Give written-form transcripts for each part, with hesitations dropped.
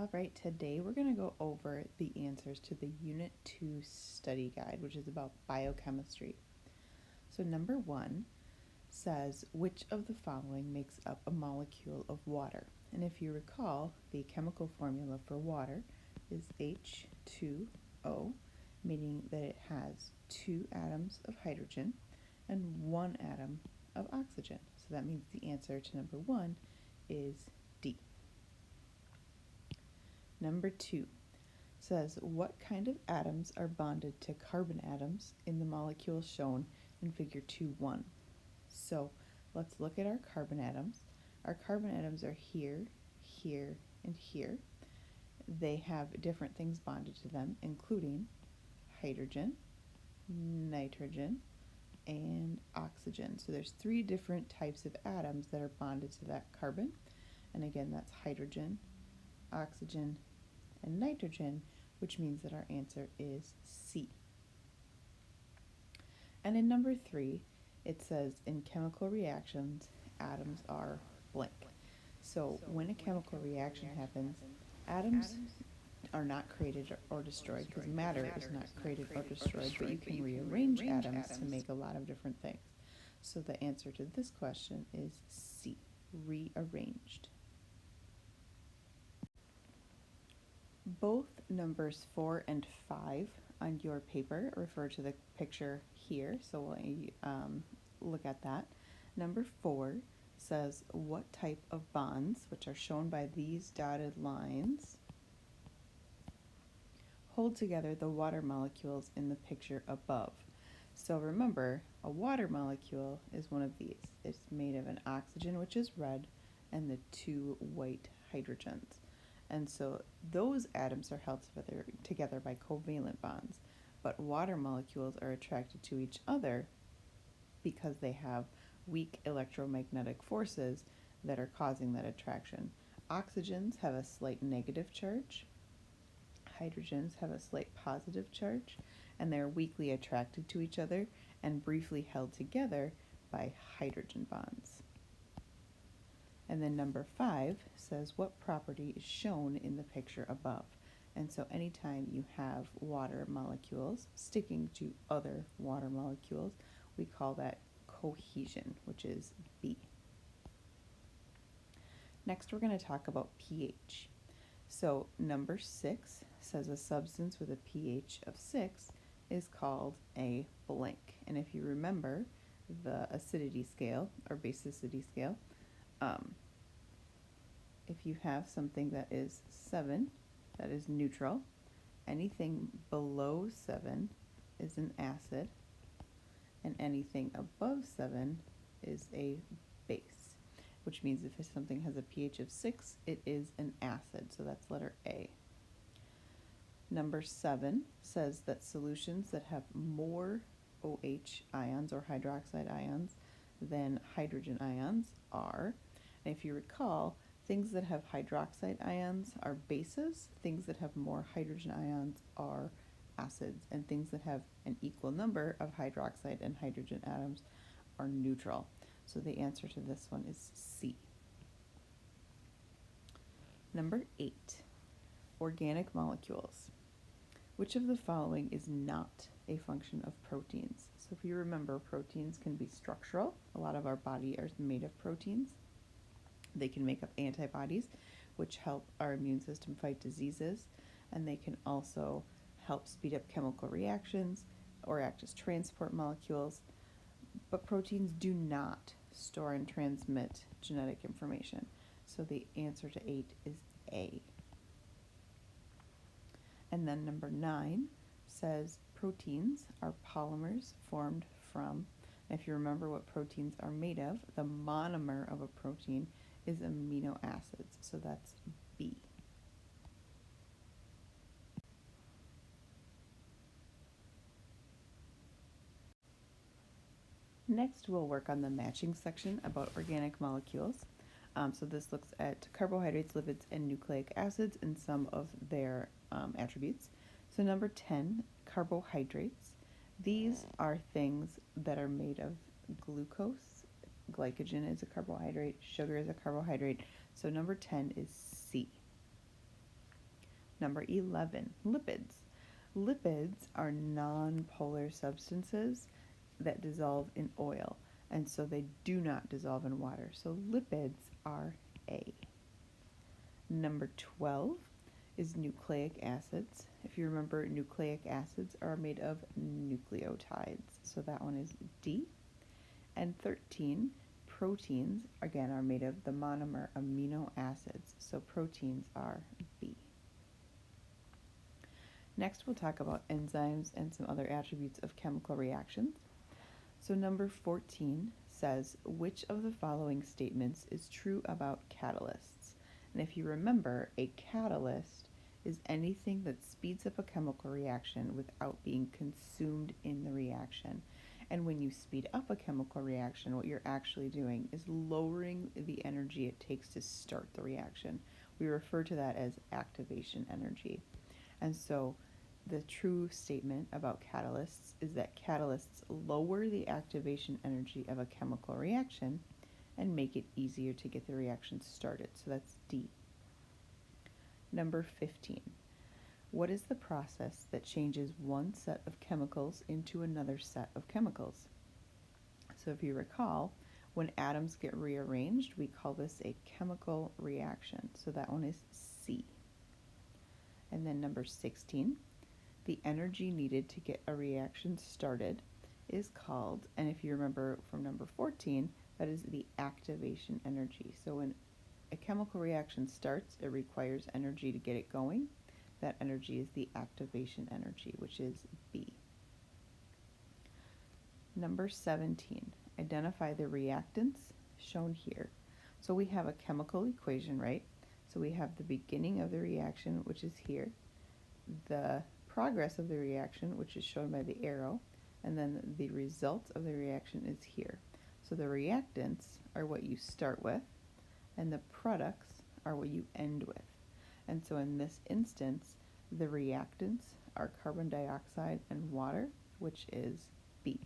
All right, today we're going to go over the answers to the Unit 2 study guide, which is about biochemistry. So number 1 says, which of the following makes up a molecule of water? And if you recall, the chemical formula for water is H2O, meaning that it has 2 atoms of hydrogen and 1 atom of oxygen. So that means the answer to number 1 is D. Number 2 says, what kind of atoms are bonded to carbon atoms in the molecule shown in figure 2.1? So let's look at our carbon atoms. Our carbon atoms are here, here, and here. They have different things bonded to them, including hydrogen, nitrogen, and oxygen. So there's 3 different types of atoms that are bonded to that carbon. And again, that's hydrogen, oxygen, and nitrogen, which means that our answer is C. And in number 3, it says in chemical reactions, atoms are blank. So when a chemical reaction happens, atoms are not created or destroyed, because matter is not created or destroyed, but you can rearrange atoms to make a lot of different things. So the answer to this question is C, rearranged. Both numbers 4 and 5 on your paper refer to the picture here, so we'll look at that. Number 4 says, what type of bonds, which are shown by these dotted lines, hold together the water molecules in the picture above? So remember, a water molecule is one of these. It's made of an oxygen, which is red, and the 2 white hydrogens. And so those atoms are held together by covalent bonds, but water molecules are attracted to each other because they have weak electromagnetic forces that are causing that attraction. Oxygens have a slight negative charge, hydrogens have a slight positive charge, and they're weakly attracted to each other and briefly held together by hydrogen bonds. And then number 5 says, what property is shown in the picture above? And so anytime you have water molecules sticking to other water molecules, we call that cohesion, which is B. Next, we're going to talk about pH. So number 6 says a substance with a pH of 6 is called a blank. And if you remember the acidity scale or basicity scale, if you have something that is 7, that is neutral. Anything below 7 is an acid, and anything above 7 is a base, which means if something has a pH of 6, it is an acid, so that's letter A. Number 7 says that solutions that have more OH ions or hydroxide ions than hydrogen ions are, and if you recall, things that have hydroxide ions are bases, things that have more hydrogen ions are acids, and things that have an equal number of hydroxide and hydrogen atoms are neutral. So the answer to this one is C. Number 8, organic molecules. Which of the following is not a function of proteins? So if you remember, proteins can be structural. A lot of our body is made of proteins. They can make up antibodies, which help our immune system fight diseases, and they can also help speed up chemical reactions or act as transport molecules. But proteins do not store and transmit genetic information. So the answer to 8 is A. And then number 9 says proteins are polymers formed from, if you remember what proteins are made of, the monomer of a protein is amino acids, so that's B. Next, we'll work on the matching section about organic molecules. So this looks at carbohydrates, lipids, and nucleic acids and some of their attributes. So number 10, carbohydrates. These are things that are made of glucose. Glycogen is a carbohydrate, sugar is a carbohydrate. So number 10 is C. Number 11, lipids. Lipids are non-polar substances that dissolve in oil, and so they do not dissolve in water. So lipids are A. Number 12 is nucleic acids. If you remember, nucleic acids are made of nucleotides, so that one is D. And 13, proteins, again, are made of the monomer amino acids, so proteins are B. Next, we'll talk about enzymes and some other attributes of chemical reactions. So number 14 says, which of the following statements is true about catalysts? And if you remember, a catalyst is anything that speeds up a chemical reaction without being consumed in the reaction. And when you speed up a chemical reaction, what you're actually doing is lowering the energy it takes to start the reaction. We refer to that as activation energy. And so the true statement about catalysts is that catalysts lower the activation energy of a chemical reaction and make it easier to get the reaction started. So that's D. Number 15. What is the process that changes one set of chemicals into another set of chemicals? So if you recall, when atoms get rearranged, we call this a chemical reaction. So that one is C. And then number 16, the energy needed to get a reaction started is called, and if you remember from number 14, that is the activation energy. So when a chemical reaction starts, it requires energy to get it going. That energy is the activation energy, which is B. Number 17, identify the reactants shown here. So we have a chemical equation, right? So we have the beginning of the reaction, which is here, the progress of the reaction, which is shown by the arrow, and then the result of the reaction is here. So the reactants are what you start with, and the products are what you end with. And so in this instance, the reactants are carbon dioxide and water, which is B.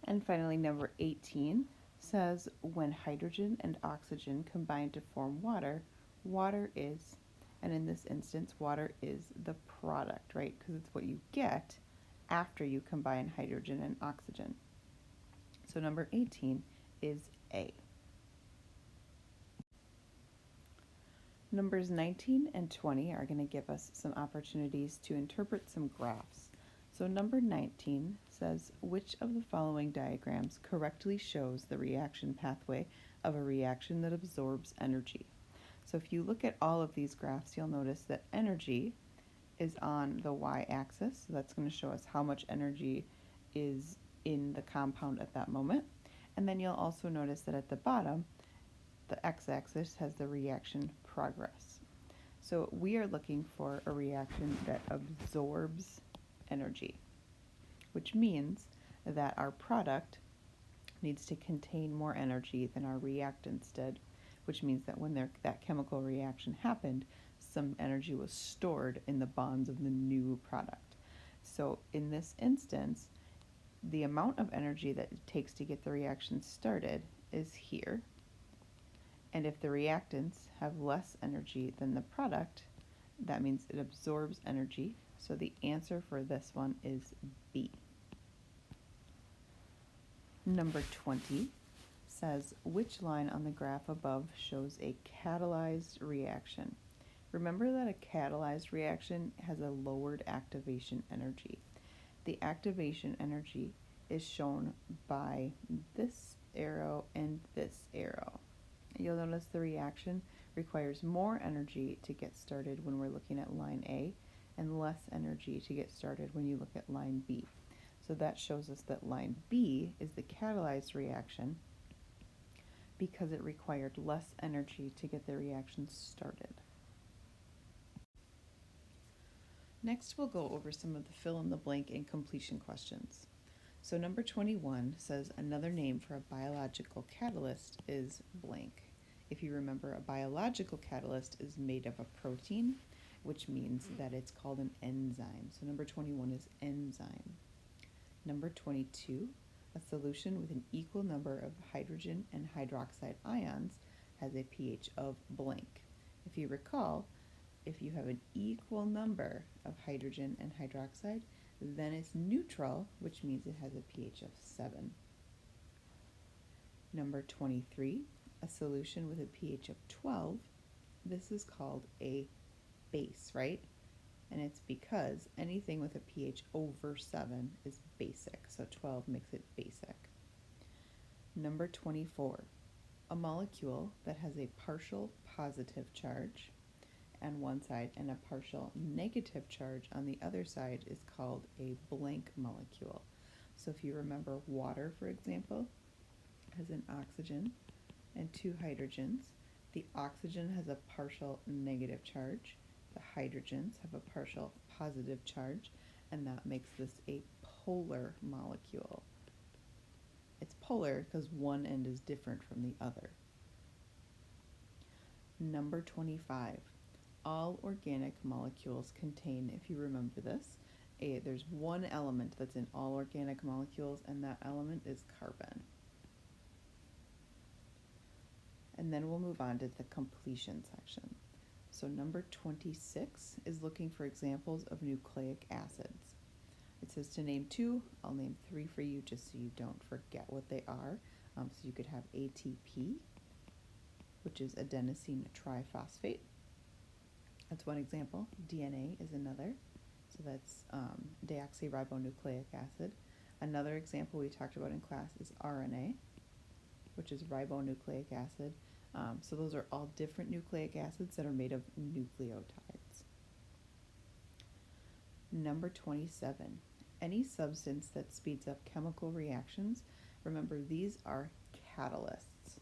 And finally, number 18 says when hydrogen and oxygen combine to form water, water is, and in this instance, water is the product, right? Because it's what you get after you combine hydrogen and oxygen. So number 18 is A. Numbers 19 and 20 are going to give us some opportunities to interpret some graphs. So number 19 says, which of the following diagrams correctly shows the reaction pathway of a reaction that absorbs energy? So if you look at all of these graphs, you'll notice that energy is on the y-axis. So that's going to show us how much energy is in the compound at that moment. And then you'll also notice that at the bottom, the x-axis has the reaction progress. So we are looking for a reaction that absorbs energy, which means that our product needs to contain more energy than our reactants did, which means that when that chemical reaction happened, some energy was stored in the bonds of the new product. So in this instance, the amount of energy that it takes to get the reaction started is here. And if the reactants have less energy than the product, that means it absorbs energy. So the answer for this one is B. Number 20 says, which line on the graph above shows a catalyzed reaction? Remember that a catalyzed reaction has a lowered activation energy. The activation energy is shown by this arrow and this arrow. You'll notice the reaction requires more energy to get started when we're looking at line A, and less energy to get started when you look at line B. So that shows us that line B is the catalyzed reaction because it required less energy to get the reaction started. Next, we'll go over some of the fill-in-the-blank and completion questions. So number 21 says another name for a biological catalyst is blank. If you remember, a biological catalyst is made of a protein, which means that it's called an enzyme. So number 21 is enzyme. Number 22, a solution with an equal number of hydrogen and hydroxide ions has a pH of blank. If you recall, If you have an equal number of hydrogen and hydroxide, then it's neutral, which means it has a pH of 7. Number 23, a solution with a pH of 12. This is called a base, right? And it's because anything with a pH over 7 is basic, so 12 makes it basic. Number 24, a molecule that has a partial positive charge on one side and a partial negative charge on the other side is called a blank molecule. So if you remember water, for example, has an oxygen and 2 hydrogens. The oxygen has a partial negative charge. The hydrogens have a partial positive charge, and that makes this a polar molecule. It's polar because one end is different from the other. Number 25. All organic molecules contain, if you remember this, there's one element that's in all organic molecules, and that element is carbon. And then we'll move on to the completion section. So number 26 is looking for examples of nucleic acids. It says to name 2. I'll name 3 for you just so you don't forget what they are. So you could have ATP, which is adenosine triphosphate. That's one example. DNA is another. So that's deoxyribonucleic acid. Another example we talked about in class is RNA, which is ribonucleic acid. So those are all different nucleic acids that are made of nucleotides. Number 27, any substance that speeds up chemical reactions. Remember, these are catalysts.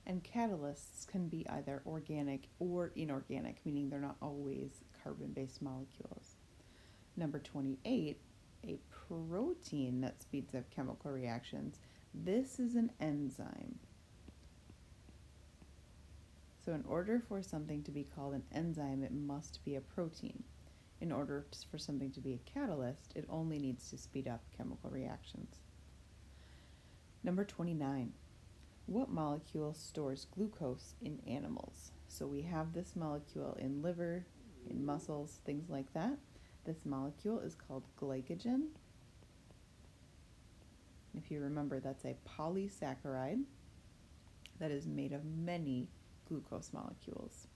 And catalysts can be either organic or inorganic, meaning they're not always carbon-based molecules. Number 28, a protein that speeds up chemical reactions. This is an enzyme. So in order for something to be called an enzyme, it must be a protein. In order for something to be a catalyst, it only needs to speed up chemical reactions. Number 29. What molecule stores glucose in animals? So we have this molecule in liver, in muscles, things like that. This molecule is called glycogen. If you remember, that's a polysaccharide that is made of many glucose molecules.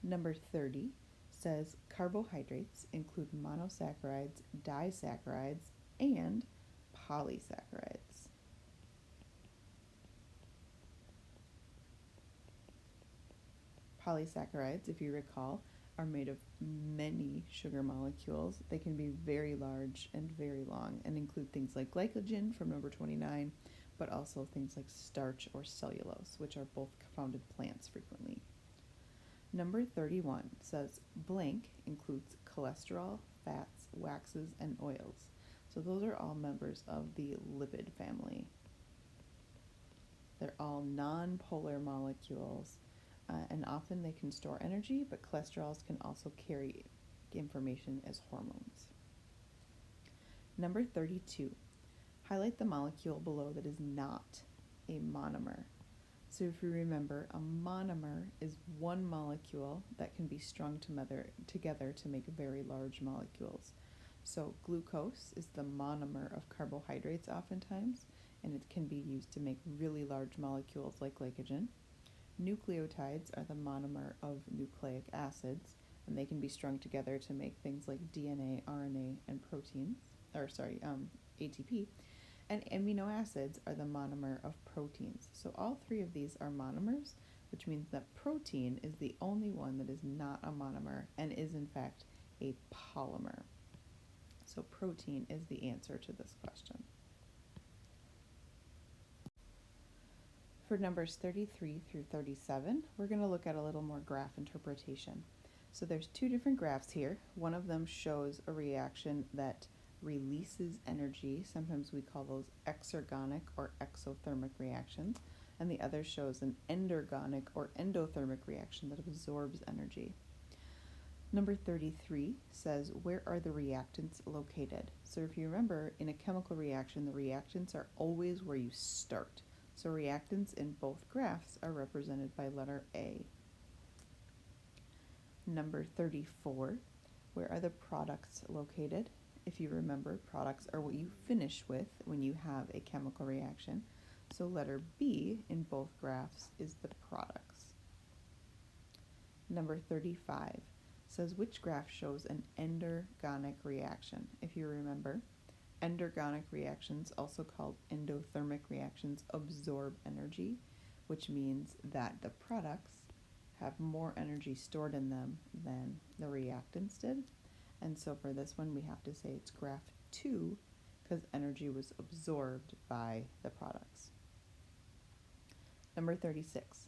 Number 30 says carbohydrates include monosaccharides, disaccharides, and polysaccharides. Polysaccharides, if you recall, are made of many sugar molecules. They can be very large and very long and include things like glycogen from number 29, but also things like starch or cellulose, which are both found in plants frequently. Number 31 says blank includes cholesterol, fats, waxes, and oils. So those are all members of the lipid family. They're all non-polar molecules, and often they can store energy, but cholesterols can also carry information as hormones. Number 32, highlight the molecule below that is not a monomer. So if you remember, a monomer is one molecule that can be strung together to make very large molecules. So glucose is the monomer of carbohydrates oftentimes, and it can be used to make really large molecules like glycogen. Nucleotides are the monomer of nucleic acids, and they can be strung together to make things like DNA, RNA, and ATP. And amino acids are the monomer of proteins. So all 3 of these are monomers, which means that protein is the only one that is not a monomer and is in fact a polymer. So protein is the answer to this question. For numbers 33 through 37, we're going to look at a little more graph interpretation. So there's 2 different graphs here. One of them shows a reaction that releases energy. Sometimes we call those exergonic or exothermic reactions. And the other shows an endergonic or endothermic reaction that absorbs energy. Number 33 says, where are the reactants located? So if you remember, in a chemical reaction, the reactants are always where you start. So reactants in both graphs are represented by letter A. Number 34, where are the products located? If you remember, products are what you finish with when you have a chemical reaction. So letter B in both graphs is the products. Number 35 says which graph shows an endergonic reaction? If you remember, endergonic reactions, also called endothermic reactions, absorb energy, which means that the products have more energy stored in them than the reactants did. And so for this one, we have to say it's graph 2 because energy was absorbed by the products. Number 36,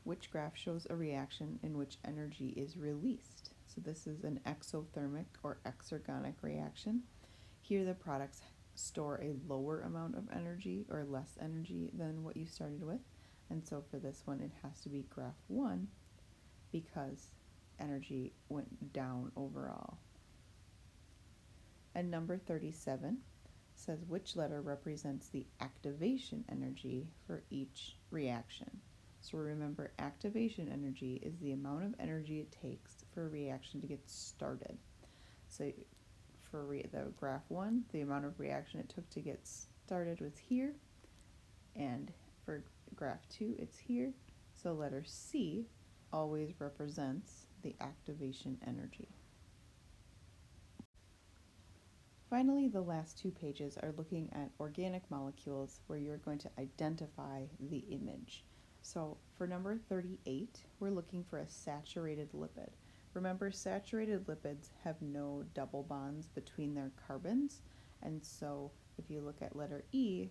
which graph shows a reaction in which energy is released? So this is an exothermic or exergonic reaction. Here the products store a lower amount of energy or less energy than what you started with. And so for this one, it has to be graph 1 because energy went down overall. And number 37 says which letter represents the activation energy for each reaction. So remember, activation energy is the amount of energy it takes for a reaction to get started. So for the graph 1, the amount of reaction it took to get started was here, and for graph 2, it's here. So letter C always represents the activation energy. Finally, the last 2 pages are looking at organic molecules where you're going to identify the image. So for number 38, we're looking for a saturated lipid. Remember, saturated lipids have no double bonds between their carbons, and so if you look at letter E,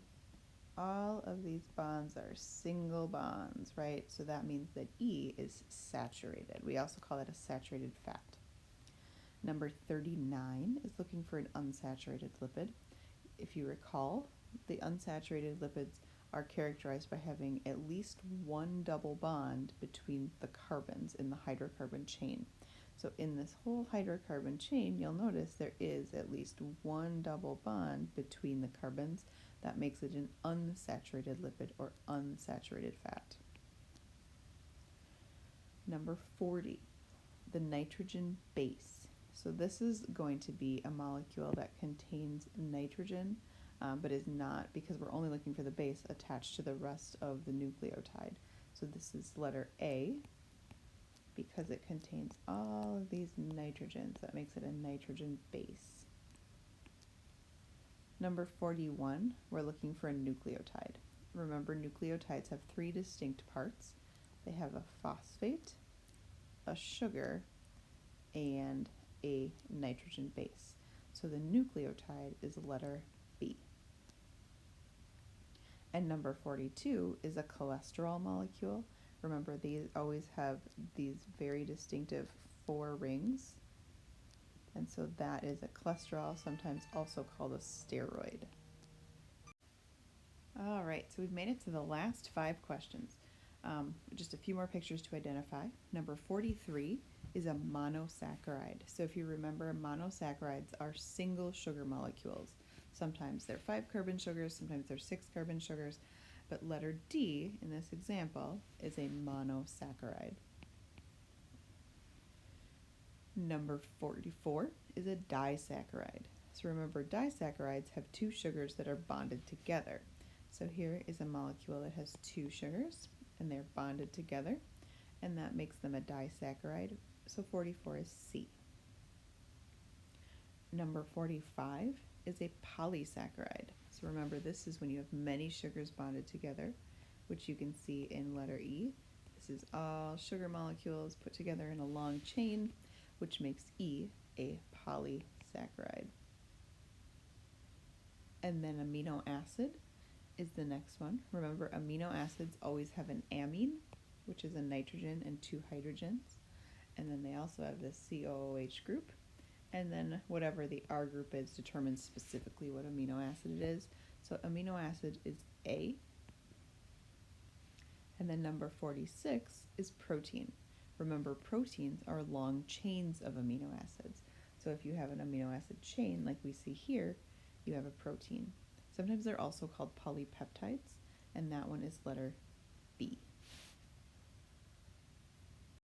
all of these bonds are single bonds, right? So that means that E is saturated. We also call it a saturated fat. Number 39 is looking for an unsaturated lipid. If you recall, the unsaturated lipids are characterized by having at least one double bond between the carbons in the hydrocarbon chain. So in this whole hydrocarbon chain, you'll notice there is at least one double bond between the carbons. That makes it an unsaturated lipid or unsaturated fat. Number 40, the nitrogen base. So this is going to be a molecule that contains nitrogen, but is not, because we're only looking for the base, attached to the rest of the nucleotide. So this is letter A, because it contains all of these nitrogens. That makes it a nitrogen base. Number 41, we're looking for a nucleotide. Remember, nucleotides have 3 distinct parts. They have a phosphate, a sugar, and a nitrogen base. So the nucleotide is letter B. And number 42 is a cholesterol molecule. Remember, these always have these very distinctive 4 rings. And so that is a cholesterol, sometimes also called a steroid. All right, so we've made it to the last 5 questions. Just a few more pictures to identify. Number 43 is a monosaccharide. So if you remember, monosaccharides are single sugar molecules. Sometimes they're 5-carbon sugars, sometimes they're 6-carbon sugars, but letter D in this example is a monosaccharide. Number 44 is a disaccharide. So remember, disaccharides have 2 sugars that are bonded together. So here is a molecule that has 2 sugars, and they're bonded together, and that makes them a disaccharide. So 44 is C. Number 45 is a polysaccharide. So remember, this is when you have many sugars bonded together, which you can see in letter E. This is all sugar molecules put together in a long chain, which makes E a polysaccharide. And then amino acid is the next one. Remember, amino acids always have an amine, which is a nitrogen and 2 hydrogens. And then they also have the COOH group. And then whatever the R group is determines specifically what amino acid it is. So amino acid is A. And then number 46 is protein. Remember, proteins are long chains of amino acids. So if you have an amino acid chain like we see here, you have a protein. Sometimes they're also called polypeptides, and that one is letter B.